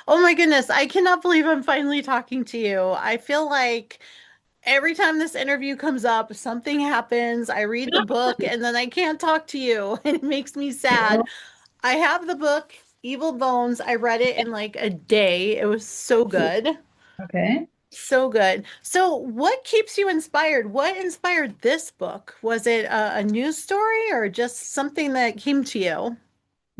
Oh my goodness, I cannot believe I'm finally talking to you. I feel like every time this interview comes up, something happens. I read the book and then I can't talk to you, and it makes me sad. I have the book, Evil Bones. I read it in like a day. It was so good. Okay. So good. So, what keeps you inspired? What inspired this book? Was it a news story or just something that came to you?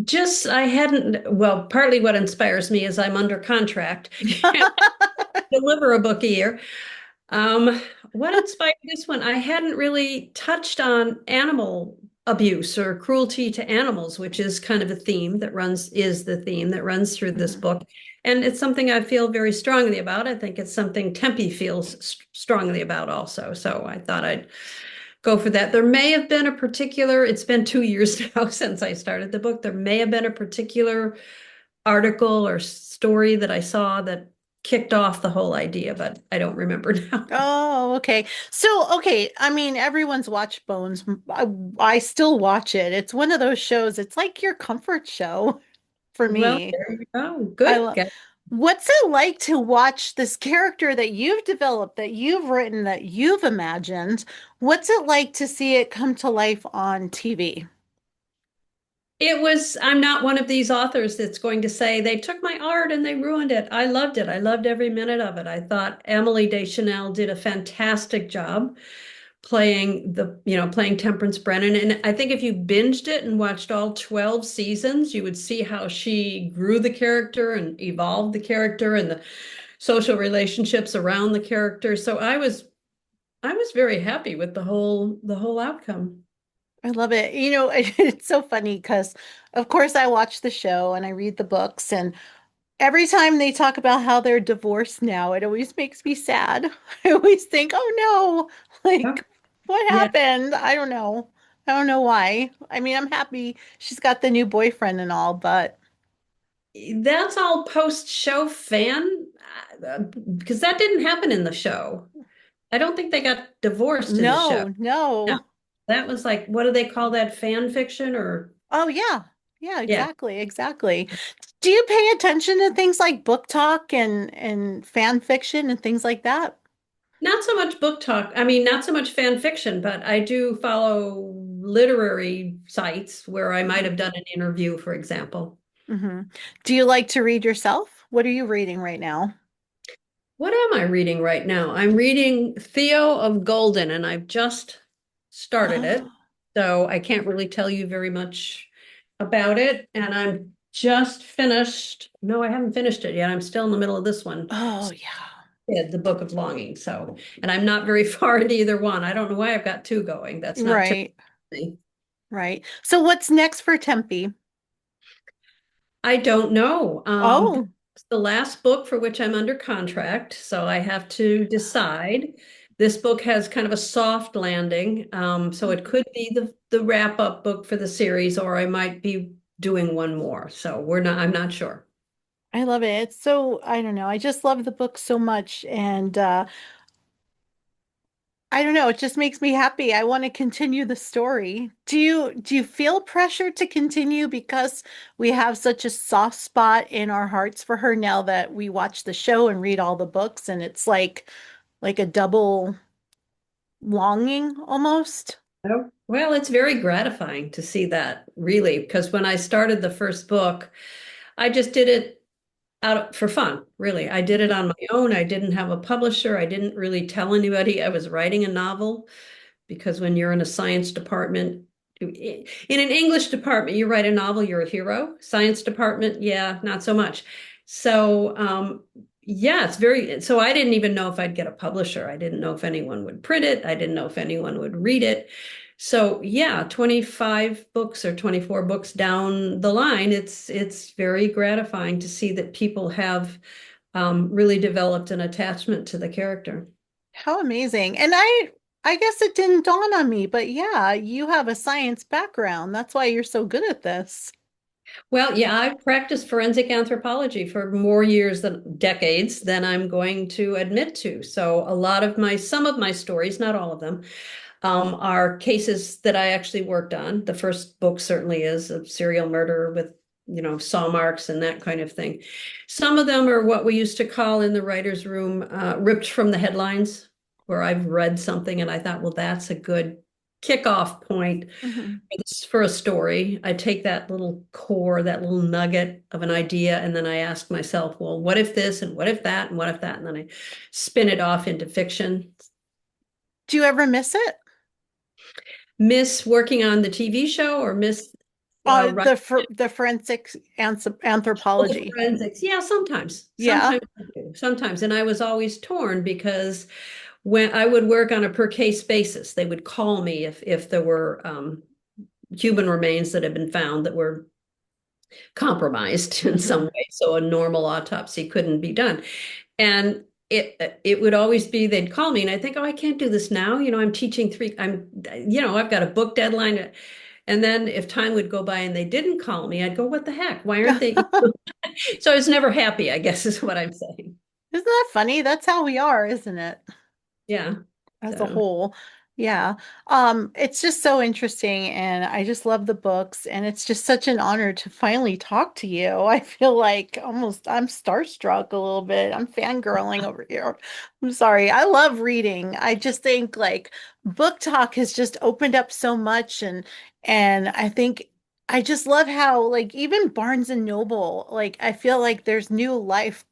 Just, I hadn't, well, partly what inspires me is I'm under contract, deliver a book a year. Um, what inspired this one? I hadn't really touched on animal abuse or cruelty to animals, which is kind of a theme that is the theme that runs through this Mhm. book. And it's something I feel very strongly about. I think it's something Tempe feels strongly about also. So I thought I'd go for that. There may have been a particular, it's been 2 years now since I started the book. There may have been a particular article or story that I saw that kicked off the whole idea, but I don't remember now. Oh, okay. So, okay, I mean, everyone's watched Bones. I still watch it. It's one of those shows. It's like your comfort show for Well, me. there you go. I Good. love. What's it like to watch this character that you've developed, that you've written, that you've imagined? What's it like to see it come to life on TV? I'm not one of these authors that's going to say they took my art and they ruined it. I loved it. I loved every minute of it. I thought Emily Deschanel did a fantastic job playing Temperance Brennan. And I think if you binged it and watched all 12 seasons, you would see how she grew the character and evolved the character and the social relationships around the character. So I was very happy with the whole outcome. I love it. It's so funny because, of course, I watch the show and I read the books, and every time they talk about how they're divorced now, it always makes me sad. I always think, oh no, Oh, like what yeah. happened? I don't know. I don't know why. I mean, I'm happy she's got the new boyfriend and all, but That's all post-show fan because that didn't happen in the show. I don't think they got divorced in the show. no, No, no. that was like, what do they call that? Fan fiction or Oh yeah. Yeah, yeah, exactly, exactly. Do you pay attention to things like book talk and fan fiction and things like that? not so much book talk. I mean, not so much fan fiction, but I do follow literary sites where I might have done an interview, for example. Hmm. Do you like to read yourself? What are you reading right now? What am I reading right now? I'm reading Theo of Golden, and I've just started it. Oh, So I can't really tell you very much about it. And I'm just finished. No, I haven't finished it yet. I'm still in the middle of this one. oh yeah. Yeah, the Book of Longing. So, and I'm not very far into either one. I don't know why I've got two going. That's not Right, typical. right. So what's next for Tempe? I don't know. Oh, It's the last book for which I'm under contract, so I have to decide. This book has kind of a soft landing, so it could be the wrap up book for the series, or I might be doing one more. So I'm not sure. I love it. It's so, I don't know. I just love the book so much. And I don't know, it just makes me happy. I want to continue the story. Do you feel pressure to continue because we have such a soft spot in our hearts for her now that we watch the show and read all the books and it's like a double longing almost? Oh, well, it's very gratifying to see that, really, because when I started the first book, I just did it for fun, really. I did it on my own. I didn't have a publisher. I didn't really tell anybody I was writing a novel because when you're in a science department, in an English department, you write a novel, you're a hero. Science department, yeah, not so much. So, yeah, so I didn't even know if I'd get a publisher. I didn't know if anyone would print it. I didn't know if anyone would read it. So yeah, 25 books or 24 books down the line, it's very gratifying to see that people have really developed an attachment to the character. How amazing. And I guess it didn't dawn on me, but yeah, you have a science background. That's why you're so good at this. Well, yeah, I've practiced forensic anthropology for more years than decades than I'm going to admit to. So some of my stories, not all of them, are cases that I actually worked on. The first book certainly is a serial murder with saw marks and that kind of thing. Some of them are what we used to call in the writer's room, ripped from the headlines, where I've read something and I thought, well, that's a good kickoff point Hmm. for a story. I take that little core, that little nugget of an idea, and then I ask myself, well, what if this and what if that and what if that? And then I spin it off into fiction. Do you ever miss it? Miss working on the TV show or miss writing The forensic the anthropology. forensics? Yeah, sometimes. Yeah. Sometimes I do. Sometimes. And I was always torn because when I would work on a per case basis, they would call me if there were human remains that had been found that were compromised in some Hmm. way, so a normal autopsy couldn't be done. And it would always be they'd call me and I'd think, oh, I can't do this now. I'm teaching I've got a book deadline. And then if time would go by and they didn't call me, I'd go, what the heck? Why aren't they? So I was never happy, I guess is what I'm saying. Isn't that funny? That's how we are, isn't it? Yeah. As a So whole. Yeah. It's just so interesting and I just love the books and it's just such an honor to finally talk to you. I feel like almost I'm starstruck a little bit. I'm fangirling over here. I'm sorry. I love reading. I just think like book talk has just opened up so much and I think I just love how like even Barnes and Noble, like I feel like there's new life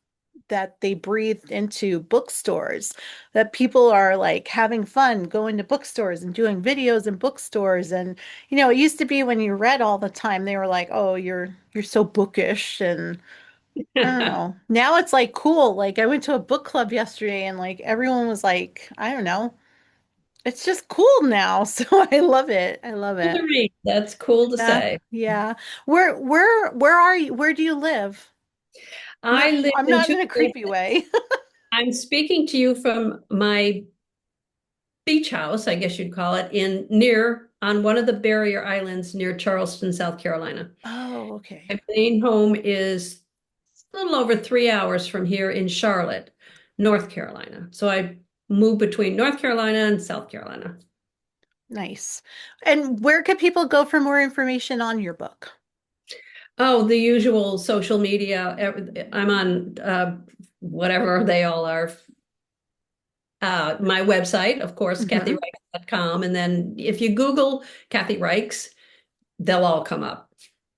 that they breathed into bookstores, that people are like having fun going to bookstores and doing videos in bookstores. And it used to be when you read all the time, they were like, "Oh, you're so bookish." And I don't know. Now it's like cool. Like I went to a book club yesterday and like everyone was like, I don't know. It's just cool now. So I love it. I love cool it. to read. That's cool to Yeah. say. Yeah. Where are you? Where do you live? I live I'm in not two. in a creepy way. I'm speaking to you from my beach house, I guess you'd call it, in near on one of the barrier islands near Charleston, South Carolina. Oh, okay. My main home is a little over 3 hours from here in Charlotte, North Carolina. So I move between North Carolina and South Carolina. Nice. And where could people go for more information on your book? Oh, the usual social media. I'm on whatever they all are. My website, of course, Hmm. kathyreichs.com. And then if you Google Kathy Reichs, they'll all come up.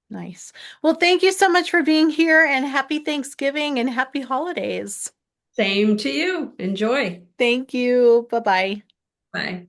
Nice. Well, thank you so much for being here and happy Thanksgiving and happy holidays. Same to you. Enjoy. Thank you. Bye-bye. Bye.